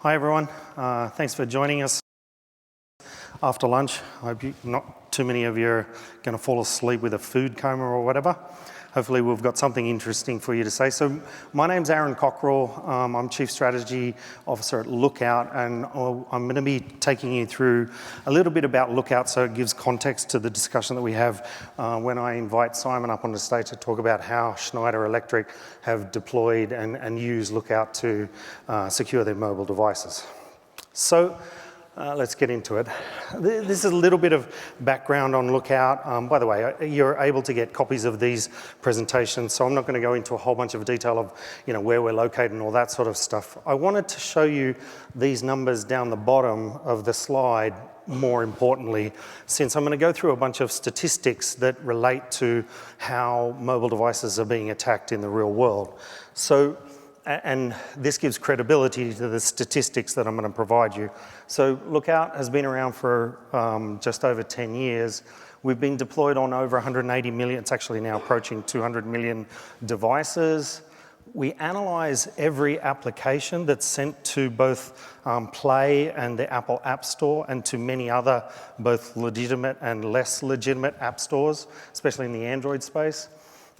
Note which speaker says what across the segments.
Speaker 1: Hi everyone, thanks for joining us after lunch. I hope not too many of you are going to fall asleep with a food coma or whatever. Hopefully we've got something interesting for you to say. So my name's Cockerill. I'm Chief Strategy Officer at Lookout, and I'm going to be taking you through a little bit about Lookout so it gives context to the discussion that we have when I invite Simon up on the stage to talk about how Schneider Electric have deployed and used Lookout to secure their mobile devices. So let's get into it. This is a little bit of background on Lookout. By the way, you're able to get copies of these presentations, so I'm not going to go into a whole bunch of detail of where we're located and all that sort of stuff. I wanted to show you these numbers down the bottom of the slide more importantly, since I'm going to go through a bunch of statistics that relate to how mobile devices are being attacked in the real world. And this gives credibility to the statistics that I'm going to provide you. So Lookout has been around for just over 10 years. We've been deployed on over 180 million, it's actually now approaching 200 million devices. We analyze every application that's sent to both Play and the Apple App Store and to many other both legitimate and less legitimate app stores, especially in the Android space.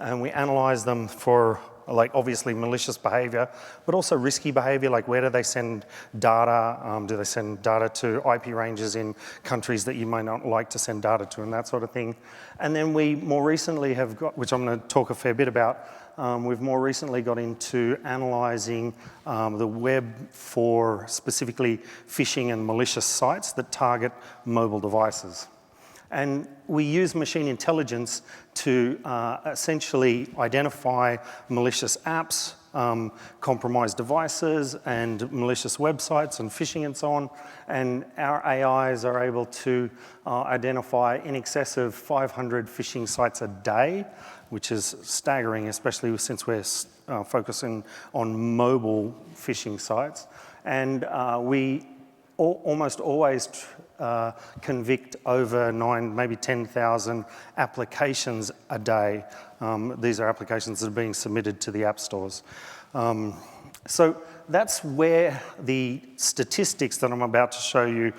Speaker 1: And we analyze them for obviously malicious behavior, but also risky behavior, like where do they send data? Do they send data to IP ranges in countries that you may not like to send data to and that sort of thing. And then we more recently have got, which I'm going to talk a fair bit about, we've more recently got into analysing the web for specifically phishing and malicious sites that target mobile devices. And we use machine intelligence to essentially identify malicious apps, compromised devices, and malicious websites and phishing and so on. And our AIs are able to identify in excess of 500 phishing sites a day, which is staggering, especially since we're focusing on mobile phishing sites. And we almost always convict over 9, maybe 10,000 applications a day. These are applications that are being submitted to the app stores. So that's where the statistics that I'm about to show you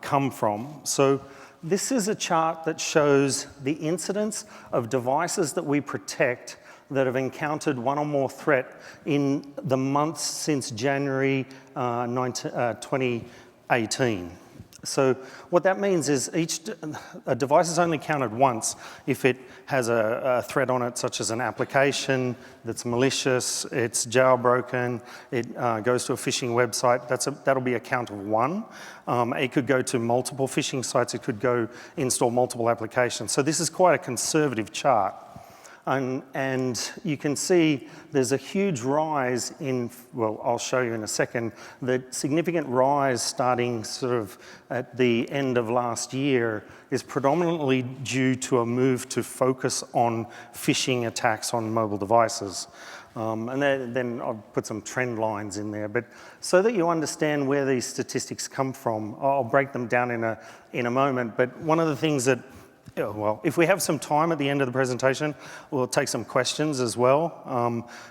Speaker 1: come from. So this is a chart that shows the incidence of devices that we protect that have encountered one or more threat in the months since January 2018. So what that means is a device is only counted once if it has a threat on it, such as an application that's malicious, it's jailbroken, it goes to a phishing website. That'll be a count of one. It could go to multiple phishing sites. It could go install multiple applications. So this is quite a conservative chart. And you can see there's a huge rise in, well, I'll show you in a second, the significant rise starting sort of at the end of last year is predominantly due to a move to focus on phishing attacks on mobile devices. And then I'll put some trend lines in there. But so that you understand where these statistics come from, I'll break them down in a moment. But one of the things that well, if we have some time at the end of the presentation, we'll take some questions as well.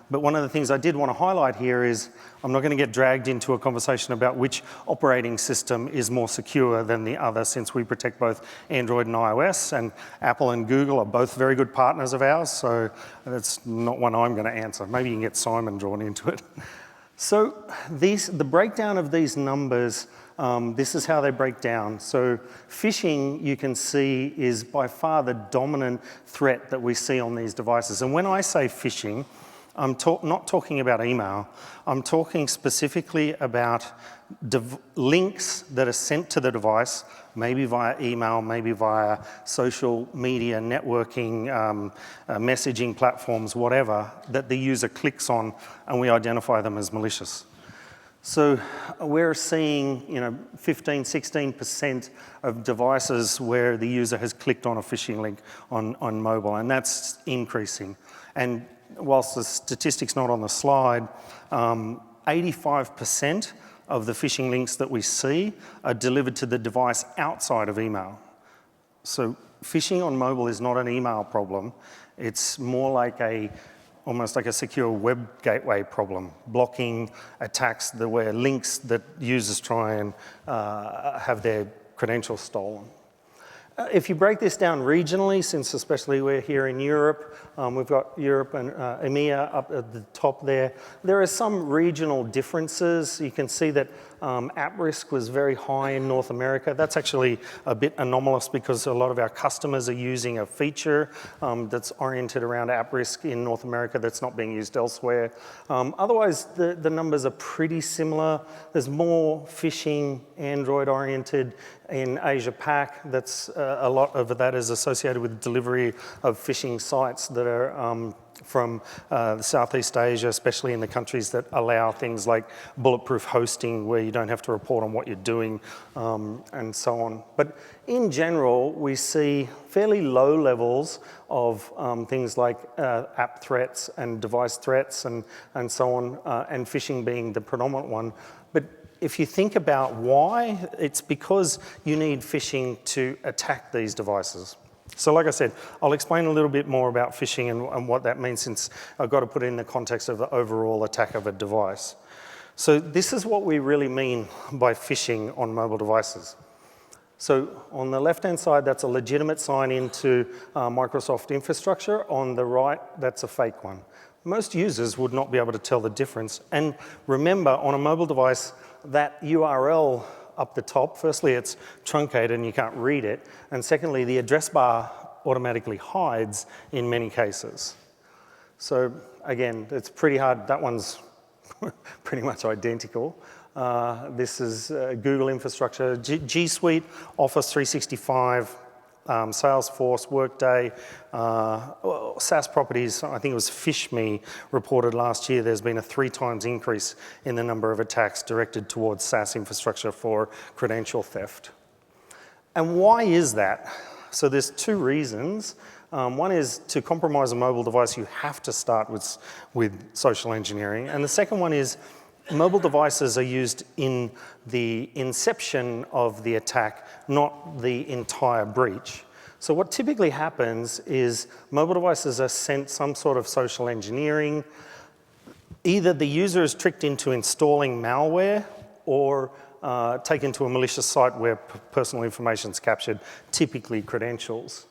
Speaker 1: But one of the things I did want to highlight here is I'm not going to get dragged into a conversation about which operating system is more secure than the other, since we protect both Android and iOS, and Apple and Google are both very good partners of ours, so that's not one I'm going to answer. Maybe you can get Simon drawn into it. So the breakdown of these numbers, this is how they break down. So phishing, you can see, is by far the dominant threat that we see on these devices. And when I say phishing, I'm not talking about email. I'm talking specifically about links that are sent to the device, maybe via email, maybe via social media, networking, messaging platforms, whatever, that the user clicks on, and we identify them as malicious. So we're seeing 15, 16% of devices where the user has clicked on a phishing link on mobile, and that's increasing. And whilst the statistic's not on the slide, 85% of the phishing links that we see are delivered to the device outside of email. So phishing on mobile is not an email problem. It's more like a almost like a secure web gateway problem, blocking attacks where links that users try and have their credentials stolen. If you break this down regionally, since especially we're here in Europe, we've got Europe and EMEA up at the top there. There are some regional differences. You can see that app risk was very high in North America. That's actually a bit anomalous because a lot of our customers are using a feature that's oriented around app risk in North America that's not being used elsewhere. Otherwise, the numbers are pretty similar. There's more phishing, Android-oriented in Asia Pac. That's a lot of that is associated with delivery of phishing sites that are from Southeast Asia, especially in the countries that allow things like bulletproof hosting where you don't have to report on what you're doing and so on. But in general, we see fairly low levels of things like app threats and device threats and so on, and phishing being the predominant one. But if you think about why, it's because you need phishing to attack these devices. So like I said, I'll explain a little bit more about phishing and what that means, since I've got to put it in the context of the overall attack of a device. So this is what we really mean by phishing on mobile devices. So on the left-hand side, that's a legitimate sign into Microsoft infrastructure. On the right, that's a fake one. Most users would not be able to tell the difference. And remember, on a mobile device, that URL up the top, firstly, it's truncated and you can't read it. And secondly, the address bar automatically hides in many cases. So again, it's pretty hard. That one's pretty much identical. This is Google infrastructure, G Suite, Office 365, Salesforce, Workday, SaaS properties. I think it was FishMe reported last year there's been a 3 times increase in the number of attacks directed towards SaaS infrastructure for credential theft. And why is that? So there's 2 reasons. One is to compromise a mobile device, you have to start with social engineering. And the second one is mobile devices are used in the inception of the attack, not the entire breach. So what typically happens is mobile devices are sent some sort of social engineering. Either the user is tricked into installing malware or taken to a malicious site where personal information is captured, typically credentials.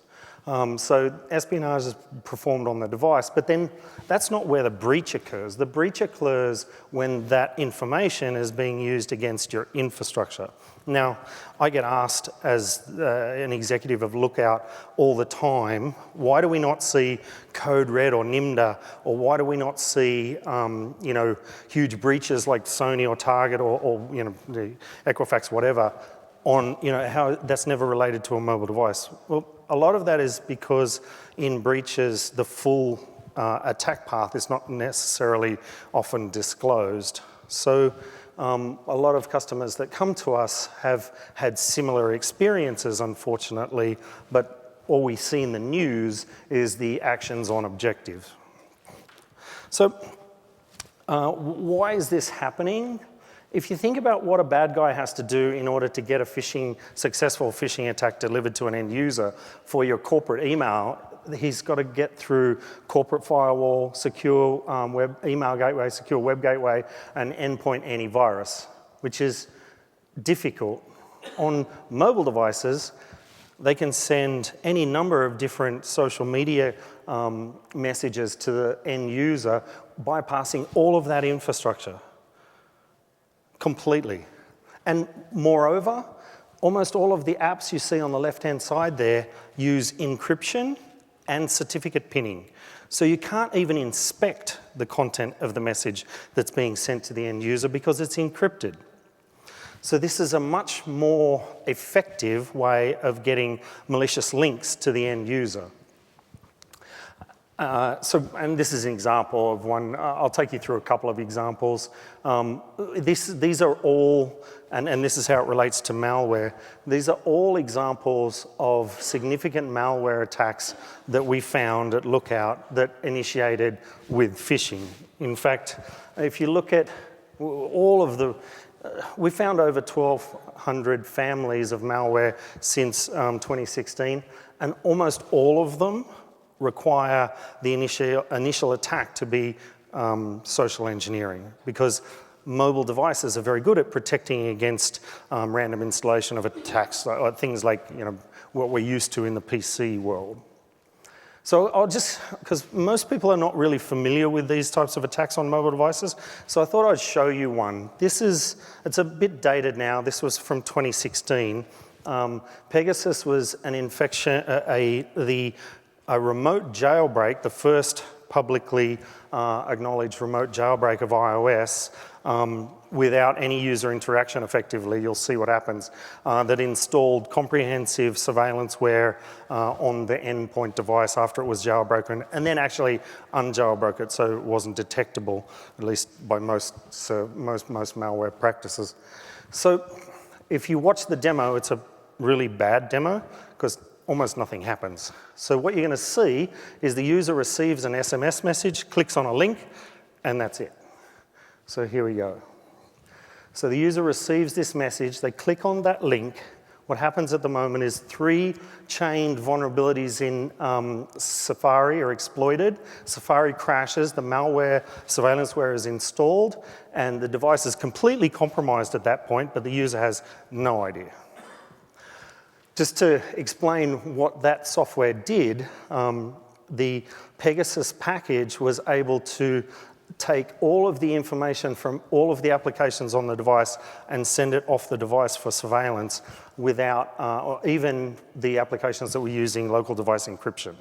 Speaker 1: So espionage is performed on the device, but then that's not where the breach occurs. The breach occurs when that information is being used against your infrastructure. Now, I get asked as an executive of Lookout all the time, why do we not see Code Red or NIMDA, or why do we not see huge breaches like Sony or Target or the Equifax, whatever, on how that's never related to a mobile device? Well, a lot of that is because in breaches, the full attack path is not necessarily often disclosed. So a lot of customers that come to us have had similar experiences, unfortunately, but all we see in the news is the actions on objectives. So why is this happening? If you think about what a bad guy has to do in order to get a successful phishing attack delivered to an end user for your corporate email, he's got to get through corporate firewall, secure web email gateway, secure web gateway, and endpoint antivirus, which is difficult. On mobile devices, they can send any number of different social media messages to the end user, bypassing all of that infrastructure completely. And moreover, almost all of the apps you see on the left-hand side there use encryption and certificate pinning. So you can't even inspect the content of the message that's being sent to the end user because it's encrypted. So this is a much more effective way of getting malicious links to the end user. And this is an example of one. I'll take you through a couple of examples. These are all, and this is how it relates to malware, these are all examples of significant malware attacks that we found at Lookout that initiated with phishing. In fact, if you look at all of we found over 1,200 families of malware since 2016, and almost all of them require the initial attack to be social engineering, because mobile devices are very good at protecting against random installation of attacks, things like what we're used to in the PC world. So I'll just, because most people are not really familiar with these types of attacks on mobile devices, so I thought I'd show you one. It's a bit dated now. This was from 2016. Pegasus was an infection, a remote jailbreak, the first publicly acknowledged remote jailbreak of iOS, without any user interaction effectively. You'll see what happens. That installed comprehensive surveillanceware on the endpoint device after it was jailbroken, and then actually unjailbroke it so it wasn't detectable, at least by most malware practices. So if you watch the demo, it's a really bad demo because almost nothing happens. So what you're going to see is the user receives an SMS message, clicks on a link, and that's it. So here we go. So the user receives this message, they click on that link. What happens at the moment is 3 chained vulnerabilities in Safari are exploited. Safari crashes, the malware, surveillanceware is installed, and the device is completely compromised at that point, but the user has no idea. Just to explain what that software did, the Pegasus package was able to take all of the information from all of the applications on the device and send it off the device for surveillance without, or even the applications that were using local device encryption.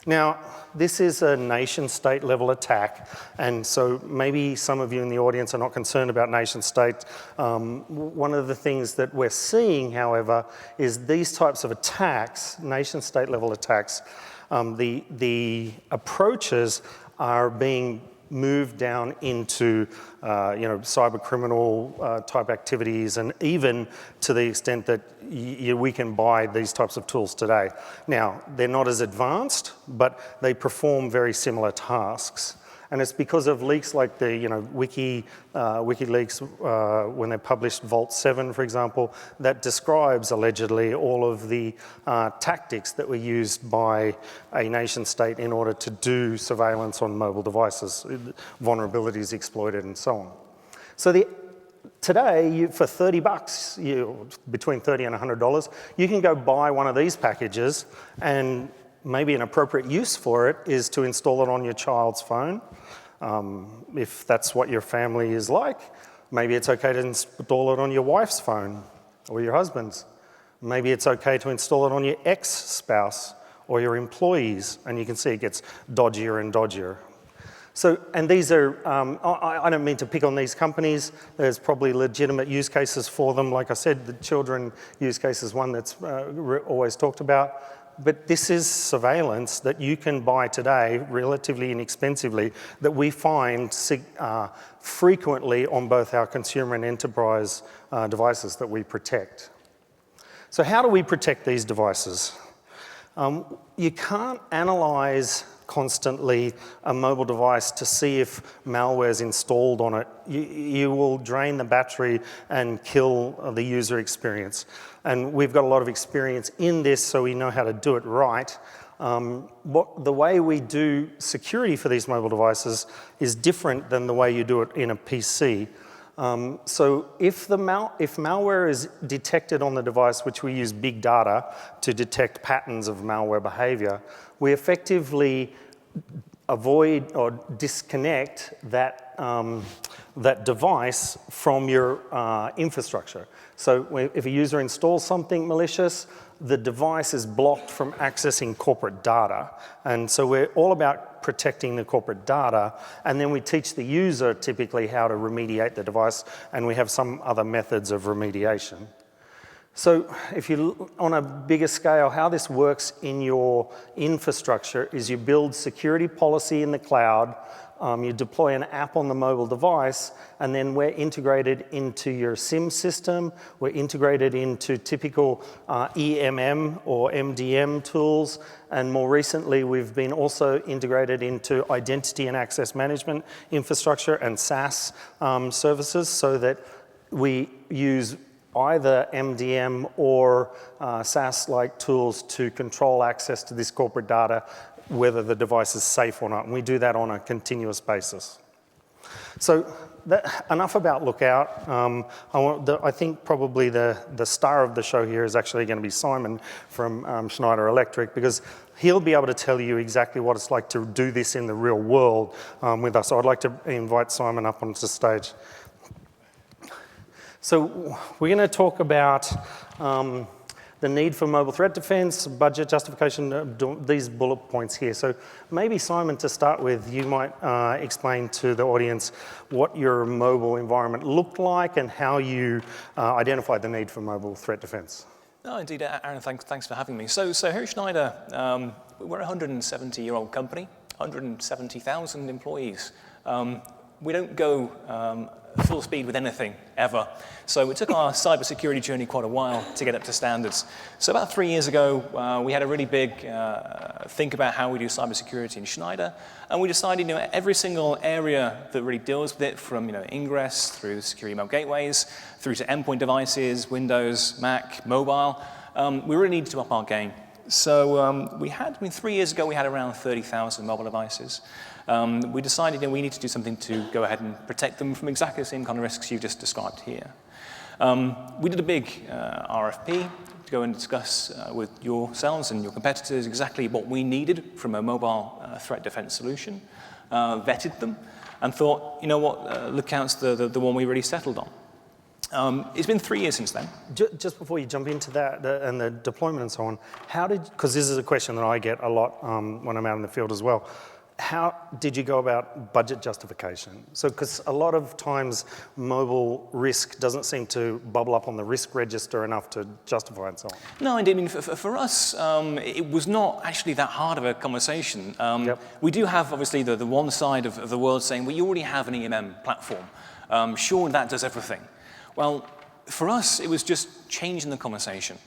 Speaker 1: Now, this is a nation-state level attack, and so maybe some of you in the audience are not concerned about nation-state. One of the things that we're seeing, however, is these types of attacks, nation-state level attacks, the approaches are being moved down into cyber criminal type activities, and even to the extent that we can buy these types of tools today. Now, they're not as advanced, but they perform very similar tasks. And it's because of leaks like the WikiLeaks, when they published Vault 7, for example, that describes allegedly all of the tactics that were used by a nation state in order to do surveillance on mobile devices, vulnerabilities exploited and so on. So today, for $30, between $30 and $100, you can go buy one of these packages, and maybe an appropriate use for it is to install it on your child's phone. If that's what your family is like, maybe it's okay to install it on your wife's phone or your husband's. Maybe it's okay to install it on your ex-spouse or your employees, and you can see it gets dodgier and dodgier. So, and these are, I don't mean to pick on these companies. There's probably legitimate use cases for them. Like I said, the children use case is one that's always talked about. But this is surveillance that you can buy today relatively inexpensively that we find frequently on both our consumer and enterprise devices that we protect. So how do we protect these devices? You can't analyze constantly a mobile device to see if malware is installed on it. You will drain the battery and kill the user experience. And we've got a lot of experience in this, so we know how to do it right. The way we do security for these mobile devices is different than the way you do it in a PC. So if malware is detected on the device, which we use big data to detect patterns of malware behavior, we effectively avoid or disconnect that, that device from your infrastructure. So if a user installs something malicious, the device is blocked from accessing corporate data. And so we're all about protecting the corporate data, and then we teach the user typically how to remediate the device, and we have some other methods of remediation. So if you look on a bigger scale, how this works in your infrastructure is you build security policy in the cloud, you deploy an app on the mobile device, and then we're integrated into your SIM system, we're integrated into typical EMM or MDM tools, and more recently we've been also integrated into identity and access management infrastructure and SaaS services, so that we use either MDM or SaaS-like tools to control access to this corporate data whether the device is safe or not, and we do that on a continuous basis. So enough about Lookout. I think probably the star of the show here is actually going to be Simon from Schneider Electric, because he'll be able to tell you exactly what it's like to do this in the real world with us. So I'd like to invite Simon up onto the stage. So we're going to talk about the need for mobile threat defense, budget justification, these bullet points here. So maybe Simon, to start with, you might explain to the audience what your mobile environment looked like and how you identified the need for mobile threat defense.
Speaker 2: No, indeed, Aaron, thanks for having me. So here at Schneider, we're a 170-year-old company, 170,000 employees. We don't go full speed with anything, ever. So it took our cybersecurity journey quite a while to get up to standards. So about 3 years ago, we had a really big think about how we do cybersecurity in Schneider, and we decided, every single area that really deals with it, from ingress through security email gateways, through to endpoint devices, Windows, Mac, mobile, we really needed to up our game. So 3 years ago, we had around 30,000 mobile devices. We decided we need to do something to go ahead and protect them from exactly the same kind of risks you've just described here. We did a big RFP to go and discuss with yourselves and your competitors exactly what we needed from a mobile threat defense solution, vetted them, and thought, Lookout's the one we really settled on. It's been 3 years since then.
Speaker 1: Just before you jump into that and the deployment and so on, because this is a question that I get a lot when I'm out in the field as well, how did you go about budget justification? So, because a lot of times mobile risk doesn't seem to bubble up on the risk register enough to justify and so on.
Speaker 2: No, indeed. For us, it was not actually that hard of a conversation. We do have, obviously, the one side of the world saying, well, you already have an EMM platform. Sure, that does everything. Well, for us, it was just changing the conversation.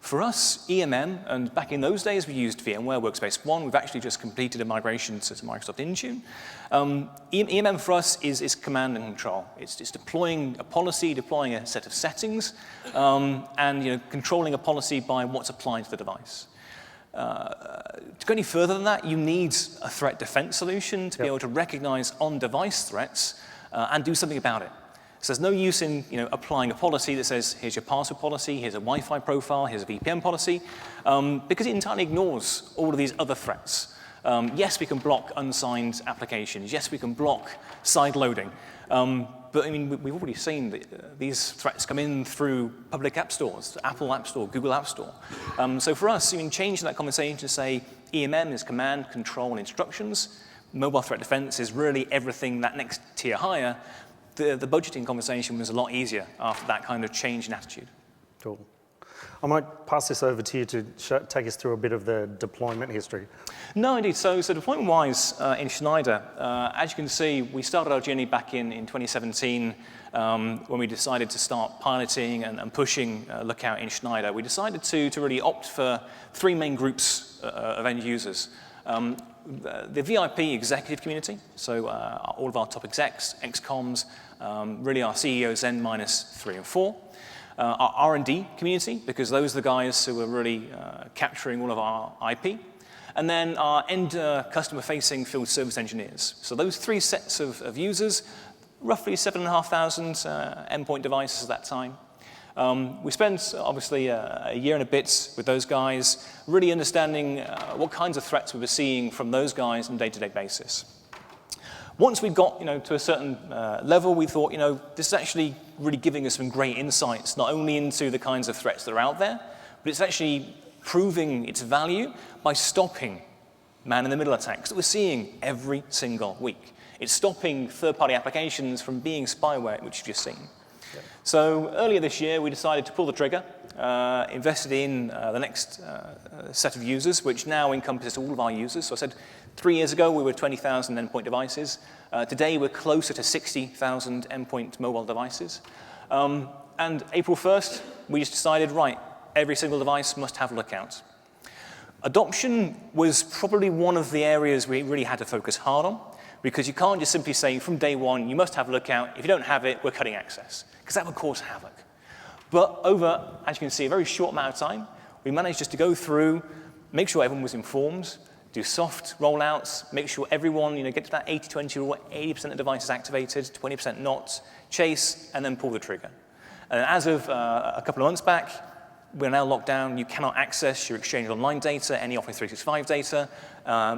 Speaker 2: For us, EMM, and back in those days we used VMware Workspace ONE, we've actually just completed a migration to Microsoft Intune. EMM for us is command and control. It's deploying a policy, deploying a set of settings, and controlling a policy by what's applied to the device. To go any further than that, you need a threat defense solution to be able to recognize on-device threats and do something about it. So there's no use in applying a policy that says, here's your password policy, here's a Wi-Fi profile, here's a VPN policy, because it entirely ignores all of these other threats. Yes, we can block unsigned applications. Yes, we can block side loading. But we've already seen that these threats come in through public app stores, Apple App Store, Google App Store. So for us, changing that conversation to say EMM is command, control, and instructions. Mobile threat defense is really everything that next tier higher. The budgeting conversation was a lot easier after that kind of change in attitude.
Speaker 1: Cool. I might pass this over to you to take us through a bit of the deployment history.
Speaker 2: No, indeed. So deployment-wise, in Schneider, as you can see, we started our journey back in 2017 when we decided to start piloting and pushing Lookout in Schneider. We decided to really opt for three main groups of end users. The VIP executive community, so all of our top execs, ex-coms, really our CEOs N minus 3 and 4. Our R&D community, because those are the guys who are really capturing all of our IP. And then our end customer-facing field service engineers. So those three sets of users, roughly 7,500 endpoint devices at that time. We spent, obviously, a year and a bit with those guys, really understanding what kinds of threats we were seeing from those guys on a day-to-day basis. Once we got to a certain level, we thought, this is actually really giving us some great insights, not only into the kinds of threats that are out there, but it's actually proving its value by stopping man-in-the-middle attacks that we're seeing every single week. It's stopping third-party applications from being spyware, which you've just seen. So earlier this year, we decided to pull the trigger, invested in the next set of users, which now encompasses all of our users. So I said 3 years ago, we were 20,000 endpoint devices. Today, we're closer to 60,000 endpoint mobile devices. And April 1st, we just decided, right, every single device must have Lookout. Adoption was probably one of the areas we really had to focus hard on, because you can't just simply say from day one, you must have Lookout. If you don't have it, we're cutting access, because that would cause havoc. But over, as you can see, a very short amount of time, we managed just to go through, make sure everyone was informed, do soft rollouts, make sure everyone, get to that 80-20 rule, 80% of devices activated, 20% not, chase, and then pull the trigger. And as of a couple of months back, we're now locked down. You cannot access your Exchange Online data, any Office 365 data.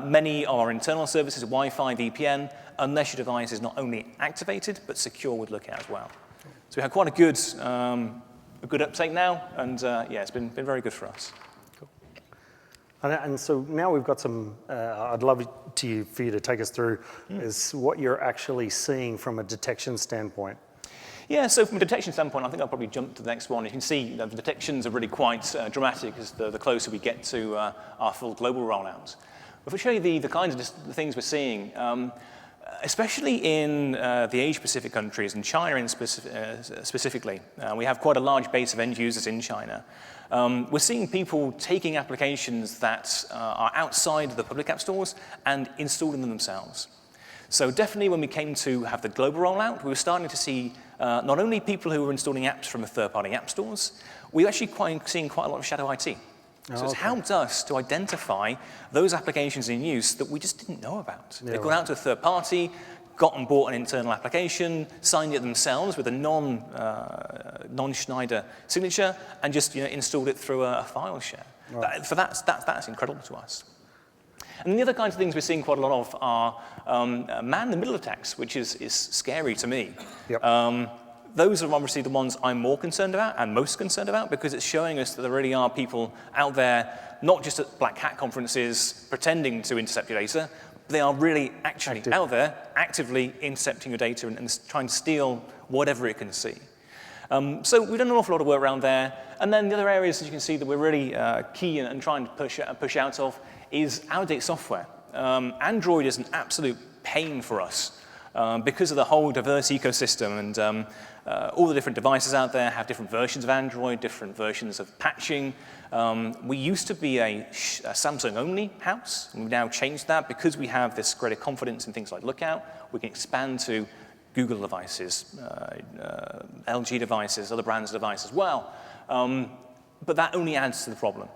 Speaker 2: Many of our internal services, Wi-Fi, VPN, unless your device is not only activated, but secure with Lookout as well. So we have quite a good uptake now, and yeah, it's been very good for us.
Speaker 1: And so now we've got some, I'd love for you to take us through is what you're actually seeing from a detection standpoint.
Speaker 2: Yeah, so from a detection standpoint, I think I'll probably jump to the next one. You can see the detections are really quite dramatic as the closer we get to our full global rollout. If we show you the kinds of the things we're seeing, especially in the Asia-Pacific countries, and China specifically, we have quite a large base of end users in China. We're seeing people taking applications that are outside the public app stores and installing them themselves. So definitely when we came to have the global rollout, we were starting to see not only people who were installing apps from third-party app stores, we were actually seeing quite a lot of shadow IT. So it's helped us to identify those applications in use that we just didn't know about. They've gone out to a third party, got and bought an internal application, signed it themselves with a non-Schneider signature, and just installed it through a file share. Right. That's incredible to us. And then the other kinds of things we're seeing quite a lot of are man-in-the-middle attacks, which is scary to me. Yep. Those are obviously the ones I'm more concerned about and most concerned about, because it's showing us that there really are people out there, not just at black hat conferences pretending to intercept your data, but they are really actually out there actively intercepting your data and trying to steal whatever it can see. So we've done an awful lot of work around there. And then the other areas, as you can see, that we're really key and trying to push out of is out-of-date software. Android is an absolute pain for us because of the whole diverse ecosystem, and all the different devices out there have different versions of Android, different versions of patching. We used to be a Samsung-only house, and we've now changed that because we have this greater confidence in things like Lookout. We can expand to Google devices, LG devices, other brands' devices as well. But that only adds to the problem.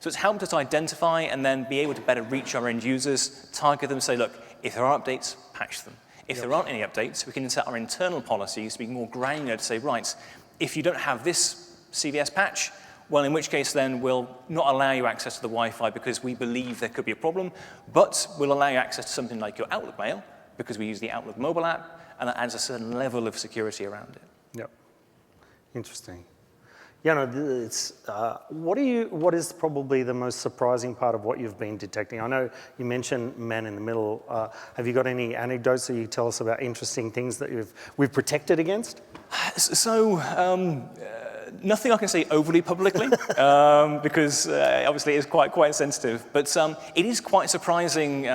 Speaker 2: So it's helped us identify and then be able to better reach our end users, target them, say, look, if there are updates, patch them. If there aren't any updates, we can set our internal policies to be more granular to say, right, if you don't have this CVS patch, well, in which case then we'll not allow you access to the Wi-Fi because we believe there could be a problem, but we'll allow you access to something like your Outlook mail because we use the Outlook mobile app, and that adds a certain level of security around it. Yep.
Speaker 1: Interesting. It's, what is probably the most surprising part of what you've been detecting? I know you mentioned man in the middle. Have you got any anecdotes that you tell us about interesting things that we've protected against?
Speaker 2: So, nothing I can say overly publicly, because obviously it is quite sensitive. But it is quite surprising.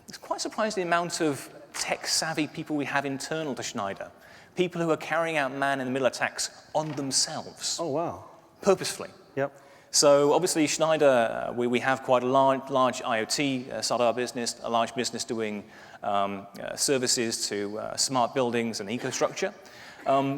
Speaker 2: It's quite surprising the amount of tech-savvy people we have internal to Schneider. People who are carrying out man-in-the-middle attacks on themselves.
Speaker 1: Oh, wow.
Speaker 2: Purposefully.
Speaker 1: Yep.
Speaker 2: So obviously Schneider, we have quite a large IoT side of our business, a large business doing services to smart buildings and EcoStruxure.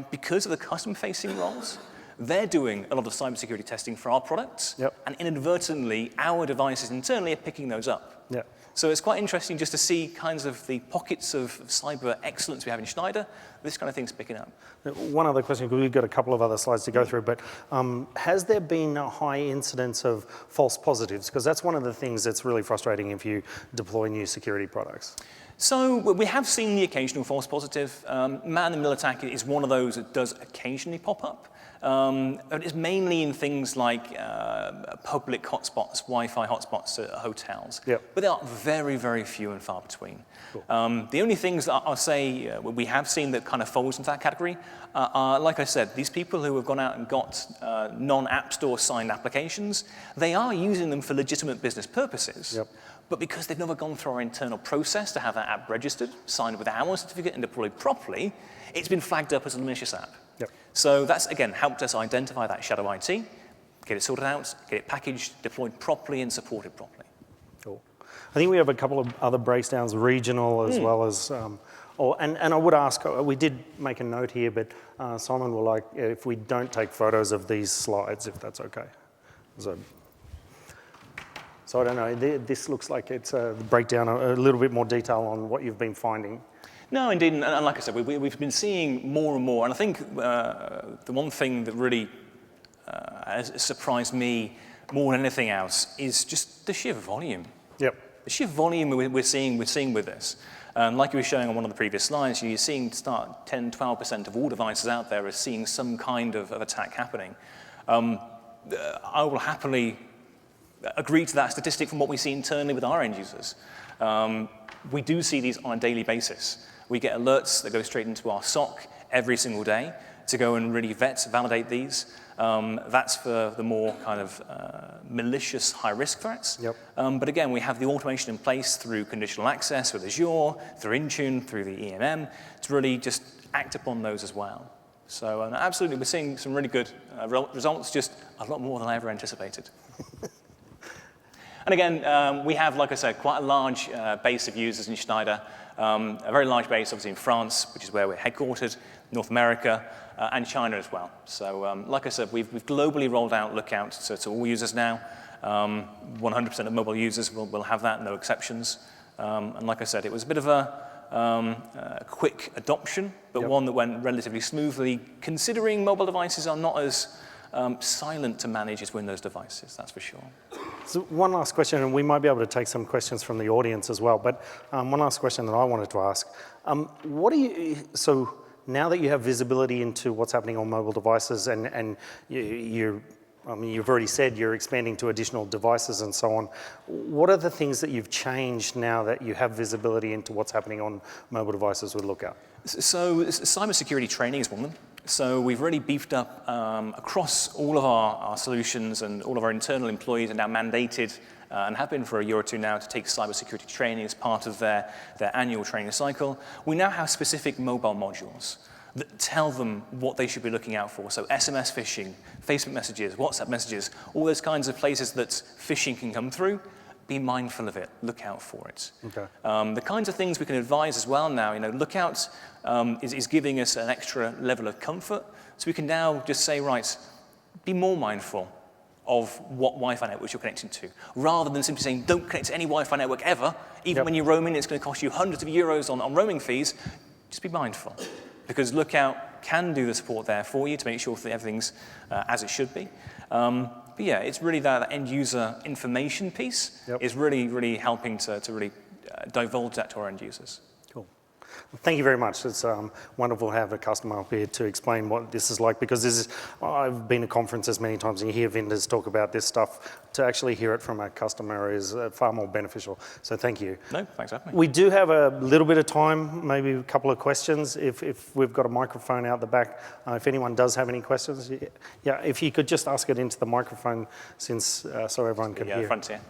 Speaker 2: Because of the customer-facing roles, they're doing a lot of cybersecurity testing for our products, and inadvertently, our devices internally are picking those up. Yep. So it's quite interesting just to see kinds of the pockets of cyber excellence we have in Schneider. This kind of thing's picking up.
Speaker 1: One other question, because we've got a couple of other slides to go through, but has there been a high incidence of false positives? Because that's one of the things that's really frustrating if you deploy new security products.
Speaker 2: So we have seen the occasional false positive. Man-in-the-middle attack is one of those that does occasionally pop up. It's mainly in things like public hotspots, Wi-Fi hotspots at hotels. Yep. But they are very, very few and far between. Cool. The only things that I'll say we have seen that kind of falls into that category are, like I said, these people who have gone out and got non-App Store signed applications, they are using them for legitimate business purposes. Yep. But because they've never gone through our internal process to have that app registered, signed with our certificate and deployed properly, it's been flagged up as a malicious app. Yep. So that's, again, helped us identify that shadow IT, get it sorted out, get it packaged, deployed properly, and supported properly.
Speaker 1: Cool. I think we have a couple of other breakdowns, regional as well as, and I would ask, we did make a note here, but Simon will like if we don't take photos of these slides, if that's okay. So, So I don't know, this looks like it's a breakdown, a little bit more detail on what you've been finding.
Speaker 2: No, indeed, and like I said, we've been seeing more and more, and I think the one thing that really has surprised me more than anything else is just the sheer volume.
Speaker 1: Yep.
Speaker 2: The sheer volume we're seeing with this. Like you were showing on one of the previous slides, you're seeing 10-12% of all devices out there are seeing some kind of attack happening. I will happily agree to that statistic from what we see internally with our end users. We do see these on a daily basis. We get alerts that go straight into our SOC every single day to go and really validate these. That's for the more kind of malicious high-risk threats.
Speaker 1: Yep.
Speaker 2: But again, we have the automation in place through conditional access with Azure, through Intune, through the EMM, to really just act upon those as well. So absolutely, we're seeing some really good results, just a lot more than I ever anticipated. And again, we have, like I said, quite a large base of users in Schneider, a very large base, obviously, in France, which is where we're headquartered, North America, and China as well. So, like I said, we've globally rolled out Lookout to all users now. 100% of mobile users will have that, no exceptions. And like I said, it was a bit of a quick adoption, but one that went relatively smoothly, considering mobile devices are not as silent to manage as Windows devices, that's for sure.
Speaker 1: So one last question, and we might be able to take some questions from the audience as well, but one last question that I wanted to ask. So now that you have visibility into what's happening on mobile devices and you've already said you're expanding to additional devices and so on, what are the things that you've changed now that you have visibility into what's happening on mobile devices with Lookout?
Speaker 2: So cybersecurity training is one of them. So we've really beefed up across all of our solutions, and all of our internal employees are now mandated and have been for a year or two now to take cybersecurity training as part of their annual training cycle. We now have specific mobile modules that tell them what they should be looking out for. So SMS phishing, Facebook messages, WhatsApp messages, all those kinds of places that phishing can come through. Be mindful of it. Look out for it. Okay. The kinds of things we can advise as well now, Lookout is giving us an extra level of comfort. So we can now just say, right, be more mindful of what Wi-Fi networks you're connecting to, rather than simply saying, don't connect to any Wi-Fi network ever. Even when you're roaming, it's going to cost you hundreds of euros on roaming fees. Just be mindful, because Lookout can do the support there for you to make sure that everything's as it should be. But yeah, it's really that end user information piece is really, really helping to really divulge that to our end users.
Speaker 1: Cool. Thank you very much. It's wonderful to have a customer up here to explain what this is like, because I've been to conferences many times and you hear vendors talk about this stuff. To actually hear it from a customer is far more beneficial. So thank you.
Speaker 2: No, thanks for having me.
Speaker 1: We do have a little bit of time, maybe a couple of questions, if we've got a microphone out the back. If anyone does have any questions, if you could just ask it into the microphone, since so everyone can hear.
Speaker 2: Front here.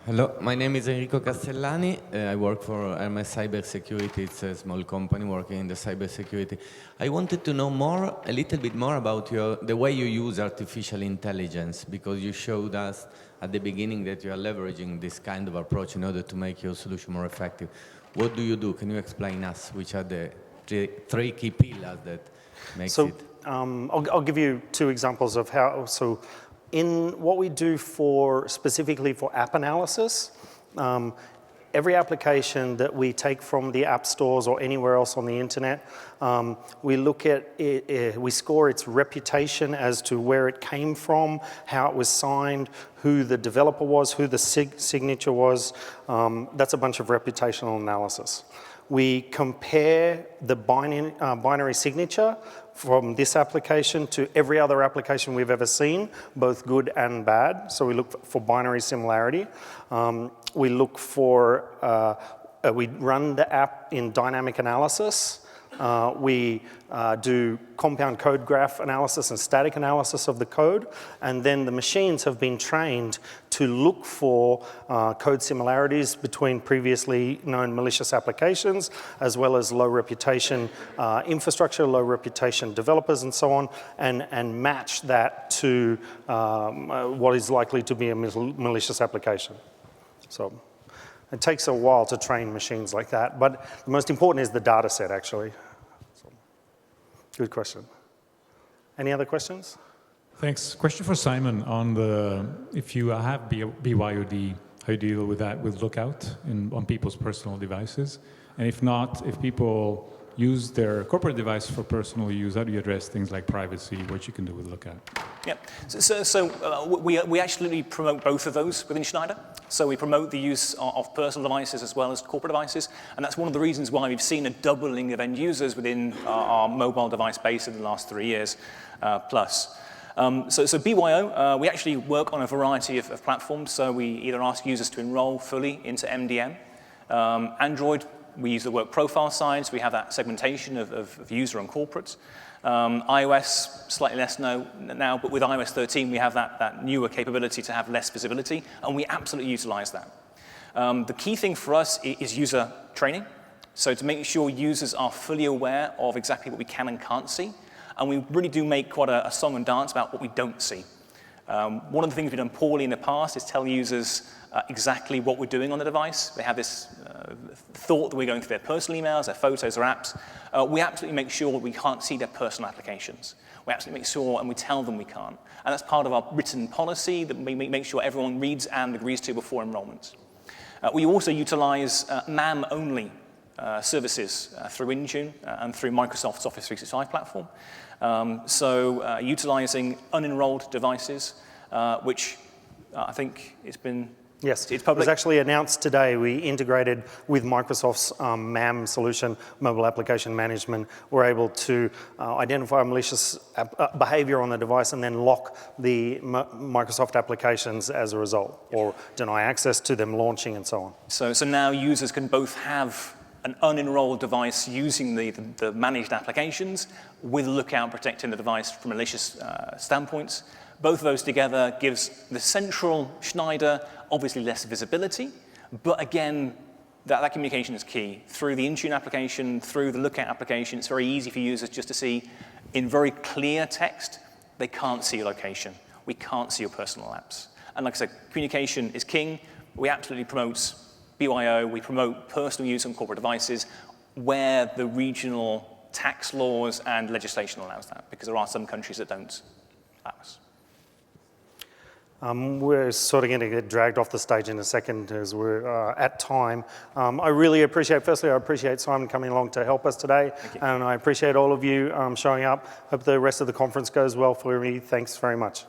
Speaker 3: Hello, my name is Enrico Castellani. I work for Hermes Cybersecurity. It's a small company working in the cybersecurity. I wanted to know a little bit more about the way you use artificial intelligence, because you showed us at the beginning that you are leveraging this kind of approach in order to make your solution more effective. What do you do? Can you explain us which are the three key pillars that makes it?
Speaker 1: I'll give you two examples of how. So, in what we do specifically for app analysis, every application that we take from the app stores or anywhere else on the internet, we look at it, we score its reputation as to where it came from, how it was signed, who the developer was, who the signature was. That's a bunch of reputational analysis. We compare the binary signature from this application to every other application we've ever seen, both good and bad. So we look for binary similarity. We look for, we run the app in dynamic analysis. We do compound code graph analysis and static analysis of the code, and then the machines have been trained to look for code similarities between previously known malicious applications, as well as low reputation infrastructure, low reputation developers, and so on, and match that to what is likely to be a malicious application. So it takes a while to train machines like that, but the most important is the data set, actually. So, good question. Any other questions?
Speaker 4: Thanks. Question for Simon on if you have BYOD, how you deal with that with Lookout on people's personal devices? And if not, if people use their corporate device for personal use, how do you address things like privacy, what you can do with Lookout?
Speaker 2: Yeah, we actually promote both of those within Schneider. So we promote the use of personal devices as well as corporate devices, and that's one of the reasons why we've seen a doubling of end users within our mobile device base in the last 3 years plus. So BYO, we actually work on a variety of platforms, so we either ask users to enroll fully into MDM. Android, we use the work profile side, so we have that segmentation of user and corporate. iOS, slightly less now, but with iOS 13, we have that newer capability to have less visibility, and we absolutely utilize that. The key thing for us is user training, so to make sure users are fully aware of exactly what we can and can't see, and we really do make quite a song and dance about what we don't see. One of the things we've done poorly in the past is tell users exactly what we're doing on the device. They have this thought that we're going through their personal emails, their photos or apps. We absolutely make sure we can't see their personal applications. We absolutely make sure and we tell them we can't. And that's part of our written policy that we make sure everyone reads and agrees to before enrollment. We also utilize MAM-only services through Intune and through Microsoft's Office 365 platform. Utilizing unenrolled devices, which I think it's been...
Speaker 1: Yes,
Speaker 2: it's public.
Speaker 1: It was actually announced today. We integrated with Microsoft's MAM solution, Mobile Application Management. We're able to identify malicious behavior on the device and then lock the Microsoft applications as a result, or deny access to them launching and so on.
Speaker 2: So now users can both have an unenrolled device using the managed applications with Lookout protecting the device from malicious standpoints. Both of those together gives the central Schneider obviously less visibility, but again, that communication is key. Through the Intune application, through the Lookout application, it's very easy for users just to see in very clear text, they can't see your location. We can't see your personal apps. And like I said, communication is king. We absolutely promote BYO, we promote personal use on corporate devices where the regional tax laws and legislation allows that, because there are some countries that don't allow us.
Speaker 1: We're sort of going to get dragged off the stage in a second as we're at time. I really appreciate, firstly, I appreciate Simon coming along to help us today. And I appreciate all of you showing up. Hope the rest of the conference goes well for you. Thanks very much.